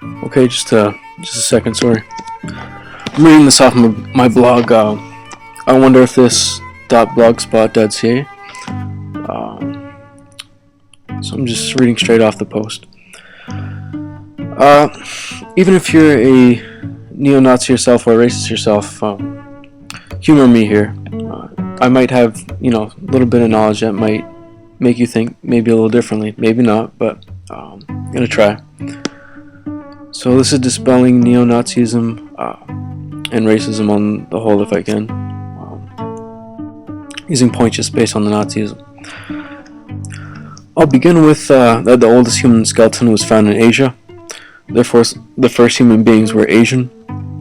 Okay, just a second, sorry. I'm reading this off my blog. I wonder if this .blogspot.ca. So I'm just reading straight off the post. Even if you're a neo-Nazi yourself or a racist yourself, humor me here. I might have, a little bit of knowledge that might make you think maybe a little differently. Maybe not, but I'm going to try. So this is dispelling neo-Nazism and racism on the whole, if I can, using points just based on the Nazism. I'll begin with that the oldest human skeleton was found in Asia. Therefore, the first human beings were Asian,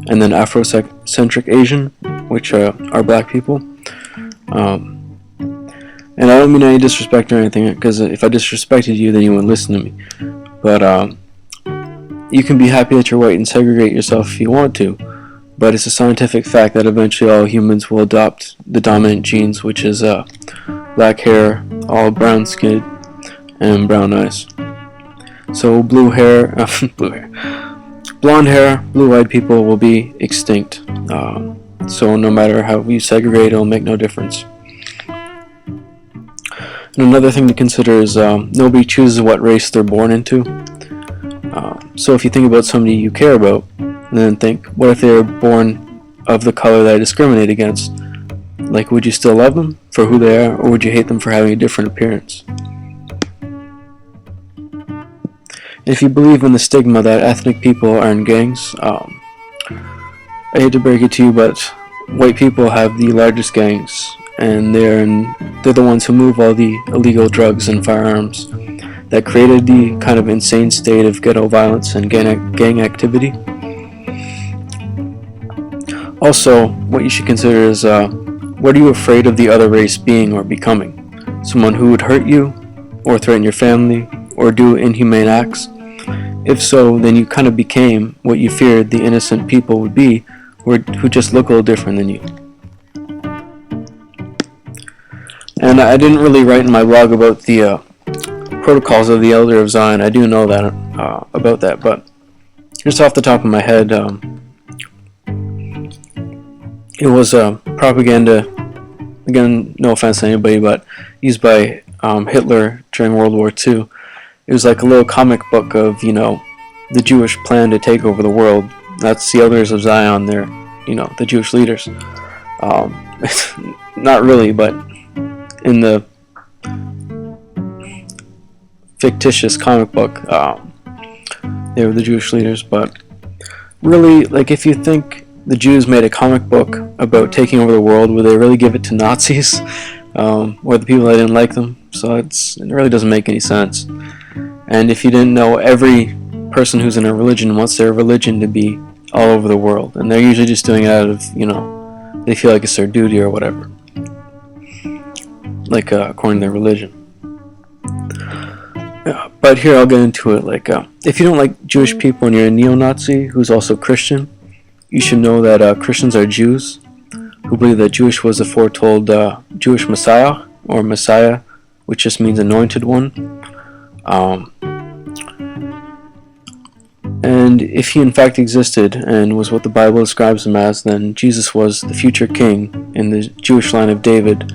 and then Afrocentric Asian, which are black people. And I don't mean any disrespect or anything, because if I disrespected you, then you wouldn't listen to me. But you can be happy that you're white and segregate yourself if you want to, but it's a scientific fact that eventually all humans will adopt the dominant genes, which is black hair, all brown skin, and brown eyes. So blonde hair, blue-eyed people will be extinct. So no matter how you segregate, it'll make no difference. And another thing to consider is nobody chooses what race they're born into. So if you think about somebody you care about, then think, what if they were born of the color that I discriminate against? Like, would you still love them for who they are, or would you hate them for having a different appearance? If you believe in the stigma that ethnic people are in gangs, I hate to break it to you, but white people have the largest gangs, and they're the ones who move all the illegal drugs and firearms that created the kind of insane state of ghetto violence and gang activity. Also, what you should consider is, what are you afraid of the other race being or becoming? Someone who would hurt you, or threaten your family, or do inhumane acts? If so, then you kind of became what you feared the innocent people would be, who just look a little different than you. And I didn't really write in my blog about the protocols of the Elder of Zion. I do know that about that, but just off the top of my head, it was propaganda. Again, no offense to anybody, but used by Hitler during World War II. It was like a little comic book of, the Jewish plan to take over the world. That's the Elders of Zion. They're, the Jewish leaders. Not really, but in the fictitious comic book, they were the Jewish leaders. But really, like, if you think the Jews made a comic book about taking over the world, would they really give it to Nazis or the people that didn't like them? So it really doesn't make any sense. And if you didn't know, every person who's in a religion wants their religion to be all over the world, and they're usually just doing it out of, they feel like it's their duty or whatever, like according to their religion. But here I'll get into it. Like, if you don't like Jewish people and you're a neo-Nazi who's also Christian, you should know that Christians are Jews who believe that Jewish was a foretold Jewish Messiah, or Messiah, which just means anointed one. And if he in fact existed and was what the Bible describes him as, then Jesus was the future king in the Jewish line of David,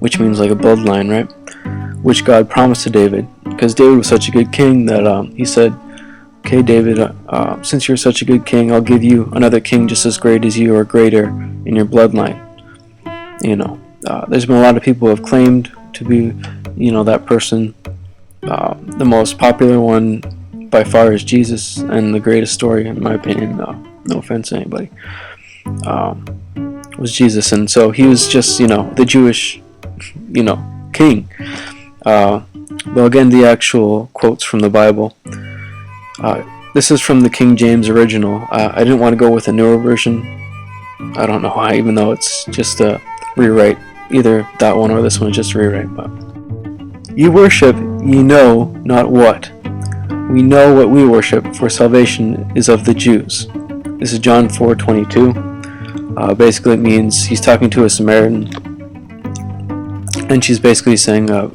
which means like a bloodline, right? Which God promised to David, because David was such a good king that he said, okay, David, since you're such a good king, I'll give you another king just as great as you or greater in your bloodline. There's been a lot of people who have claimed to be, that person. The most popular one by far is Jesus, and the greatest story, in my opinion, no offense to anybody, was Jesus. And so he was just, the Jewish, king. Well, again, the actual quotes from the Bible. This is from the King James original. I didn't want to go with a newer version. I don't know why, even though it's just a rewrite. Either that one or this one is just a rewrite. But ye worship, ye know not what. We know what we worship, for salvation is of the Jews. This is John 4:22. Basically, it means he's talking to a Samaritan, and he's basically saying, that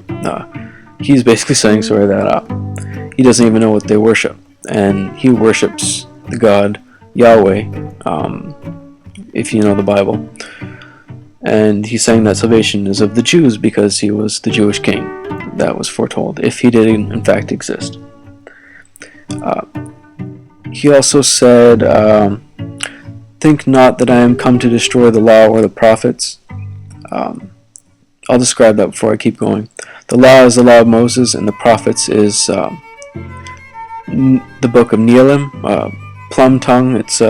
he doesn't even know what they worship. and he worships the God Yahweh, if you know the Bible. And he's saying that salvation is of the Jews because he was the Jewish king that was foretold, if he did in fact exist. He also said, think not that I am come to destroy the law or the prophets. I'll describe that before I keep going. The law is the law of Moses, and the prophets is the book of Neelim, plum tongue. It's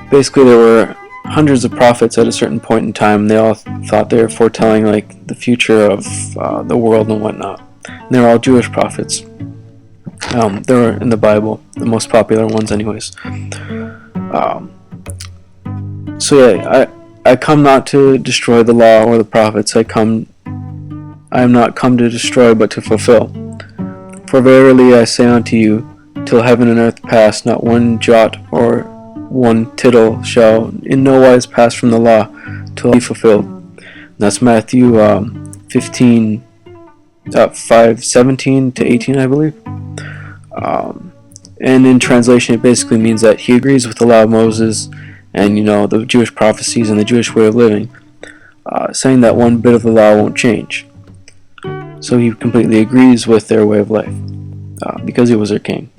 basically there were hundreds of prophets at a certain point in time. They all thought they were foretelling like the future of the world and whatnot. And they were all Jewish prophets. They were in the Bible, the most popular ones anyways. So yeah, I come not to destroy the law or the prophets. I am not come to destroy, but to fulfill. For verily I say unto you, till heaven and earth pass, not one jot or one tittle shall in no wise pass from the law till it be fulfilled. And that's Matthew 5:17 to 18, I believe. And in translation, it basically means that he agrees with the law of Moses and the Jewish prophecies and the Jewish way of living, saying that one bit of the law won't change. So he completely agrees with their way of life because he was their king.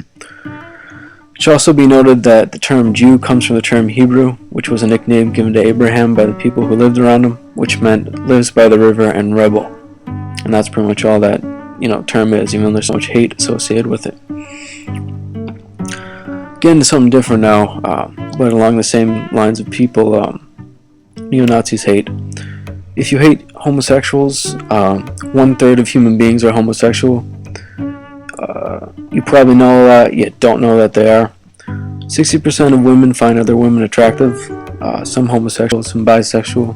It should also be noted that the term Jew comes from the term Hebrew, which was a nickname given to Abraham by the people who lived around him, which meant lives by the river and rebel. And that's pretty much all that term is, even though there's so much hate associated with it. Getting to something different now, but along the same lines of people neo-Nazis hate. If you hate homosexuals, 1/3 of human beings are homosexual. You probably know that, yet don't know that they are. 60% of women find other women attractive, some homosexual, some bisexual.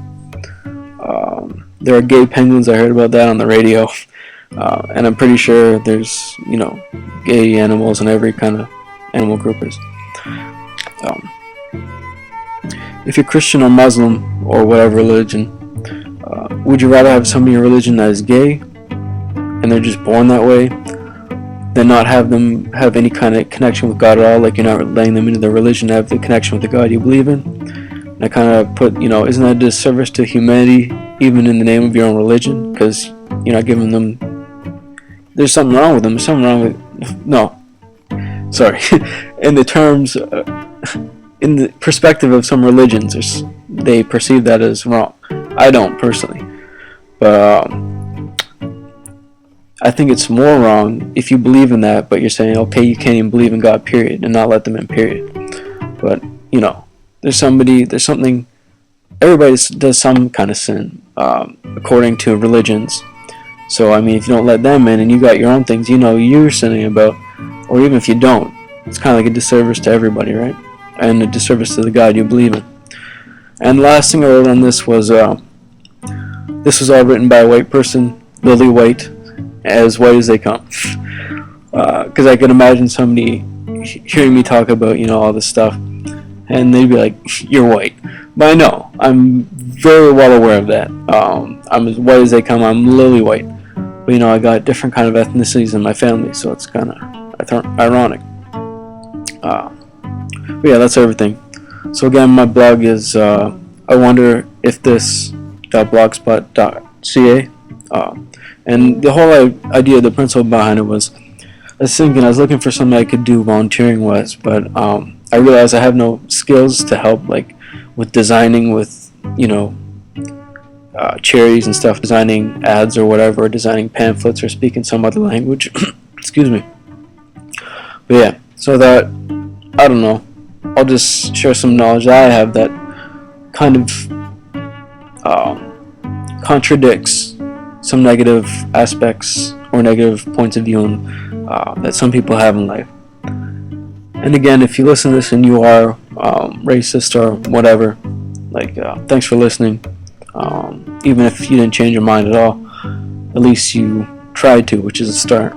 There are gay penguins, I heard about that on the radio, and I'm pretty sure there's, gay animals in every kind of animal group is. If you're Christian or Muslim, or whatever religion, would you rather have somebody in your religion that is gay, and they're just born that way, than not have them have any kind of connection with God at all, like you're not letting them into their religion to have the connection with the God you believe in? And I kind of put, isn't that a disservice to humanity, even in the name of your own religion? Because you're not giving them, there's something wrong with them, there's something wrong with, no, sorry, in the terms, in the perspective of some religions, they perceive that as wrong. I don't, personally. But, I think it's more wrong if you believe in that, but you're saying, okay, you can't even believe in God, period, and not let them in, period. But, there's something, everybody does some kind of sin, according to religions. So, I mean, if you don't let them in and you got your own things, you're sinning about, or even if you don't, it's kind of like a disservice to everybody, right? And a disservice to the God you believe in. And the last thing I wrote on this was all written by a white person, Lily White, as white as they come. Because I could imagine somebody hearing me talk about, all this stuff, and they'd be like, you're white. But I know, I'm very well aware of that. I'm as white as they come, I'm Lily White. But, I got different kind of ethnicities in my family, so it's kind of ironic. But yeah, that's everything. So again, my blog is I wonder if this.blogspot.ca, and the whole idea, the principle behind it was, I was looking for something I could do volunteering-wise, but I realized I have no skills to help, like with designing, with charities and stuff, designing ads or whatever, or designing pamphlets or speaking some other language. Excuse me. But yeah, so that, I don't know, I'll just share some knowledge that I have that kind of contradicts some negative aspects or negative points of view that some people have in life. And again, if you listen to this and you are racist or whatever, thanks for listening. Even if you didn't change your mind at all, at least you tried to, which is a start.